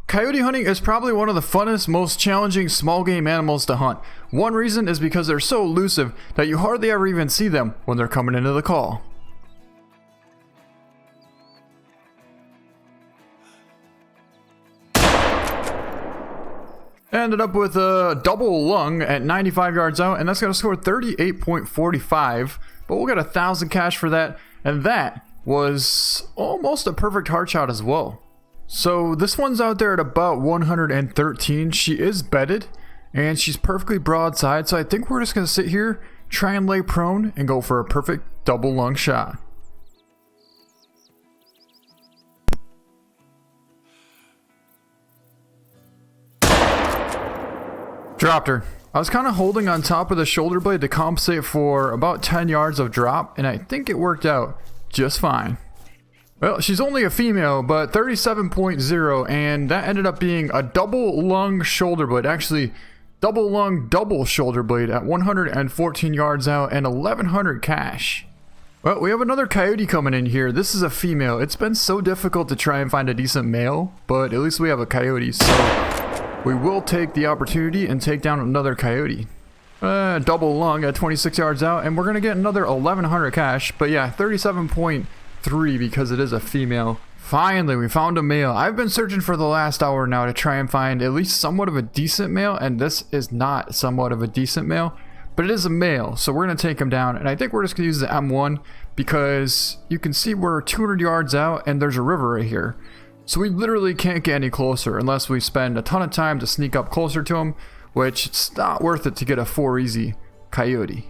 Coyote hunting is probably one of the funnest, most challenging small game animals to hunt. One reason is because they're so elusive that you hardly ever even see them when they're coming into the call. Ended up with a double lung at 95 yards out, and that's going to score 38.45, but we'll get 1,000 cash for that, and that was almost a perfect hard shot as well. So this one's out there at about 113. She is bedded and she's perfectly broadside. So I think we're just going to sit here, try and lay prone and go for a perfect double lung shot. Dropped her. I was kind of holding on top of the shoulder blade to compensate for about 10 yards of drop, and I think it worked out just fine. Well, she's only a female, but 37.0, and that ended up being a double lung shoulder blade. Actually, double lung double shoulder blade at 114 yards out and 1,100 cash. Well, we have another coyote coming in here. This is a female. It's been so difficult to try and find a decent male, but at least we have a coyote, so we will take the opportunity and take down another coyote. Double lung at 26 yards out, and we're going to get another 1,100 cash, but yeah, 37.3 because it is a female. Finally, we found a male. I've been searching for the last hour now to try and find at least somewhat of a decent male, and this is not somewhat of a decent male, but it is a male, so we're going to take him down, and I think we're just going to use the M1 because you can see we're 200 yards out and there's a river right here. So we literally can't get any closer unless we spend a ton of time to sneak up closer to him, which it's not worth it to get a 4 easy coyote.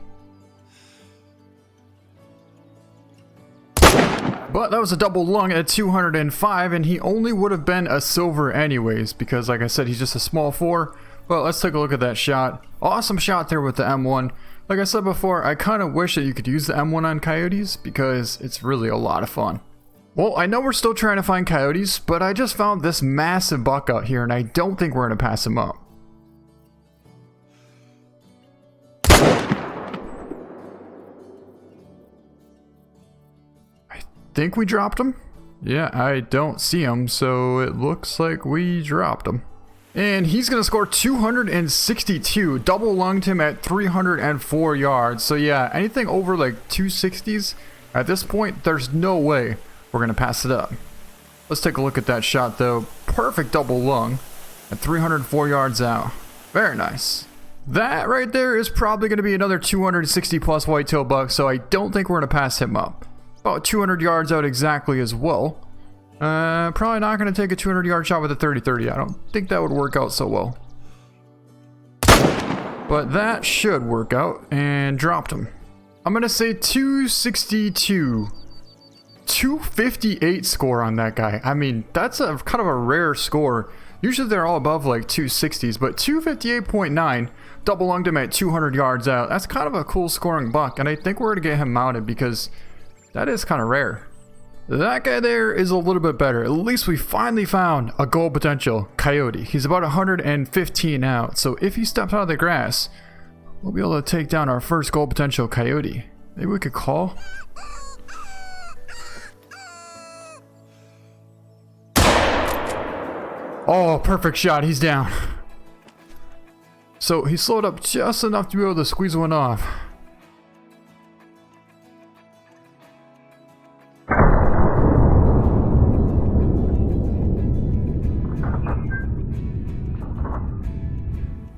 But that was a double lung at 205, and he only would have been a silver anyways, because like I said, he's just a small 4. Well, let's take a look at that shot. Awesome shot there with the M1. Like I said before, I kind of wish that you could use the M1 on coyotes because it's really a lot of fun. Well, I know we're still trying to find coyotes, but I just found this massive buck out here, and I don't think we're going to pass him up. I think we dropped him. Yeah, I don't see him, so it looks like we dropped him. And he's going to score 262. Double lunged him at 304 yards. So yeah, anything over like 260s, at this point, there's no way we're going to pass it up. Let's take a look at that shot though. Perfect double lung at 304 yards out. Very nice. That right there is probably going to be another 260 plus whitetail buck, so I don't think we're going to pass him up. About 200 yards out exactly as well. Probably not going to take a 200 yard shot with a 30-30. I don't think that would work out so well. But that should work out, and dropped him. I'm going to say 262. 258 score on that guy. I mean, that's a kind of a rare score. Usually they're all above like 260s, but 258.9. Double lunged him at 200 yards out. That's kind of a cool scoring buck, and I think we're going to get him mounted because that is kind of rare. That guy there is a little bit better. At least we finally found a gold potential coyote. He's about 115 out, so if he steps out of the grass, we'll be able to take down our first gold potential coyote. Maybe we could call. Oh, perfect shot. He's down. So he slowed up just enough to be able to squeeze one off.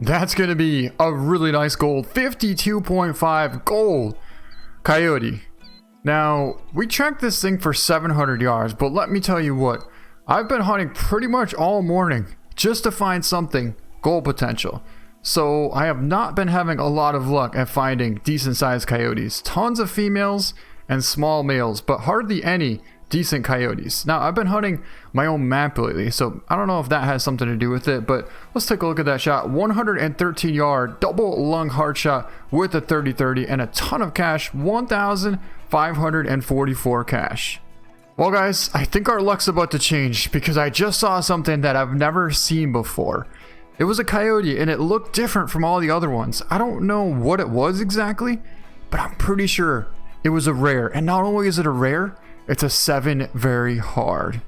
That's going to be a really nice gold. 52.5 gold coyote. Now, we tracked this thing for 700 yards, but let me tell you what. I've been hunting pretty much all morning just to find something gold potential. So I have not been having a lot of luck at finding decent sized coyotes. Tons of females and small males, but hardly any decent coyotes. Now, I've been hunting my own map lately, so I don't know if that has something to do with it, but let's take a look at that shot. 113 yard double lung hard shot with a 30-30 and a ton of cash. 1,544 cash. Well guys, I think our luck's about to change because I just saw something that I've never seen before. It was a coyote and it looked different from all the other ones. I don't know what it was exactly, but I'm pretty sure it was a rare. And not only is it a rare, it's a 7 very hard.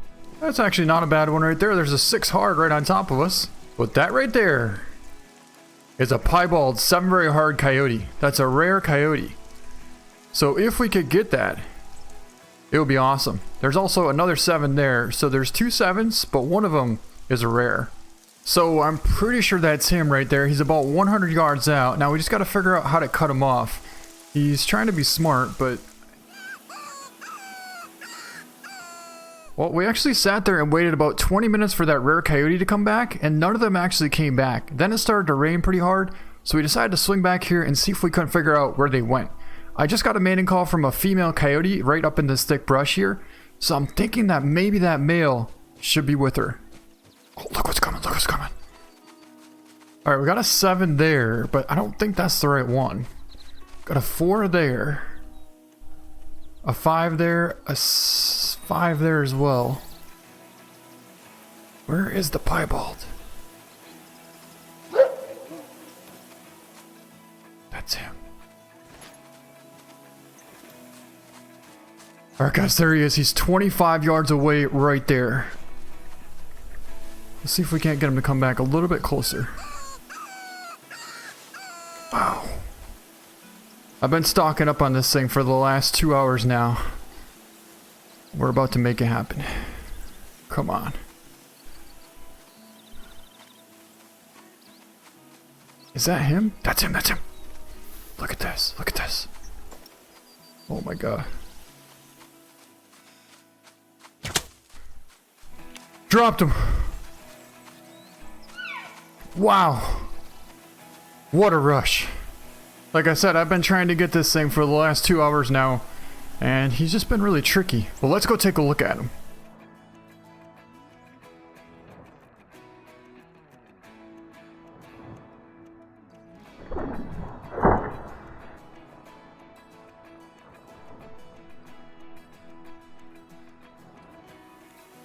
That's actually not a bad one right there. There's a 6 hard right on top of us. But that right there is a piebald 7 very hard coyote. That's a rare coyote. So if we could get that, it would be awesome. There's also another 7 there. So there's 2 7s, but one of them is a rare. So I'm pretty sure that's him right there. He's about 100 yards out. Now we just got to figure out how to cut him off. He's trying to be smart, but... Well, we actually sat there and waited about 20 minutes for that rare coyote to come back, and none of them actually came back. Then it started to rain pretty hard, so we decided to swing back here and see if we couldn't figure out where they went. I just got a mating call from a female coyote right up in this thick brush here, so I'm thinking that maybe that male should be with her. Oh, look what's coming, look what's coming. Alright, we got a 7 there, but I don't think that's the right one. Got a 4 there. A 5 there, a 5 there as well. Where is the piebald? That's him. Alright guys, there he is. He's 25 yards away right there. Let's see if we can't get him to come back a little bit closer. Wow. I've been stocking up on this thing for the last 2 hours now. We're about to make it happen. Come on. Is that him? That's him, that's him. Look at this, look at this. Oh my god. Dropped him. Wow. What a rush. Like I said, I've been trying to get this thing for the last 2 hours now, and he's just been really tricky. Well, let's go take a look at him.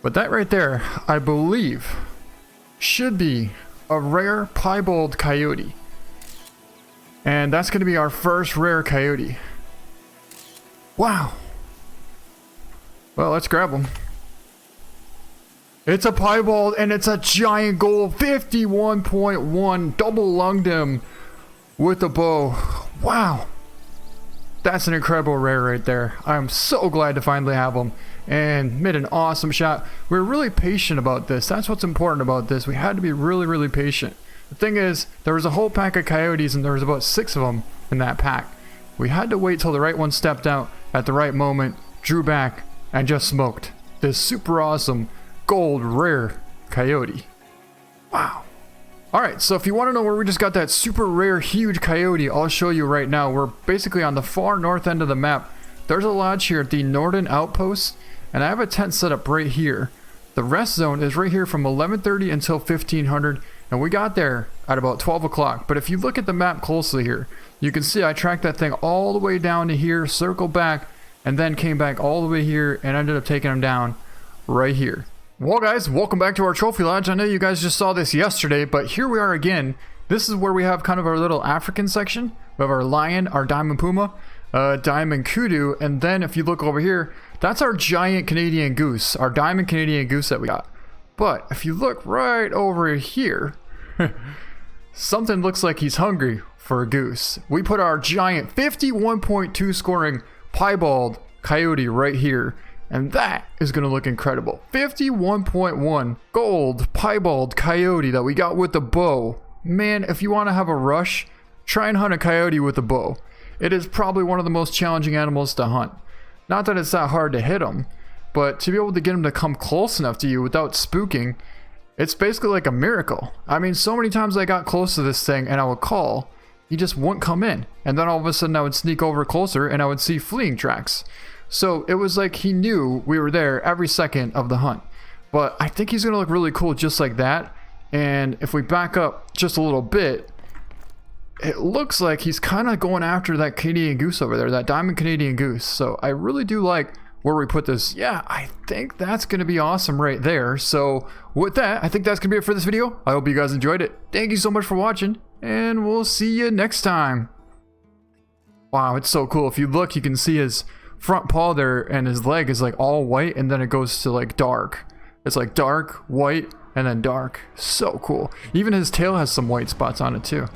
But that right there, I believe, should be a rare piebald coyote. And that's going to be our first rare coyote. Wow. Well, let's grab him. It's a piebald and it's a giant gold 51.1. Double lunged him with a bow. Wow. That's an incredible rare right there. I'm so glad to finally have him. And made an awesome shot. We're really patient about this. That's what's important about this. We had to be really, really patient. The thing is, there was a whole pack of coyotes and there was about 6 of them in that pack. We had to wait till the right one stepped out at the right moment, drew back, and just smoked this super awesome gold rare coyote. Wow. Alright, so if you want to know where we just got that super rare huge coyote, I'll show you right now. We're basically on the far north end of the map. There's a lodge here at the Northern Outpost, and I have a tent set up right here. The rest zone is right here from 11:30 until 1500, and we got there at about 12 o'clock. But if you look at the map closely here, you can see I tracked that thing all the way down to here, circled back, and then came back all the way here and ended up taking him down right here. Well guys, welcome back to our trophy lodge. I know you guys just saw this yesterday, but here we are again. This is where we have kind of our little African section. We have our lion, our diamond puma, diamond kudu, and then if you look over here, that's our giant Canadian goose, our diamond Canadian goose that we got. But if you look right over here, something looks like he's hungry for a goose. We put our giant 51.2 scoring piebald coyote right here, and that is going to look incredible. 51.1 gold piebald coyote that we got with the bow. Man, if you want to have a rush, try and hunt a coyote with a bow. It is probably one of the most challenging animals to hunt. Not that it's that hard to hit them, but to be able to get them to come close enough to you without spooking, it's basically like a miracle. I mean, so many times I got close to this thing and I would call, he just wouldn't come in. And then all of a sudden I would sneak over closer and I would see fleeing tracks. So it was like he knew we were there every second of the hunt. But I think he's going to look really cool just like that. And if we back up just a little bit, it looks like he's kind of going after that Canadian goose over there, that diamond Canadian goose. So I really do like where we put this. Yeah, I think that's going to be awesome right there. So with that, I think that's going to be it for this video. I hope you guys enjoyed it. Thank you so much for watching, and we'll see you next time. Wow, it's so cool. If you look, you can see his front paw there, and his leg is like all white, and then it goes to like dark. It's like dark, white, and then dark. So cool. Even his tail has some white spots on it too.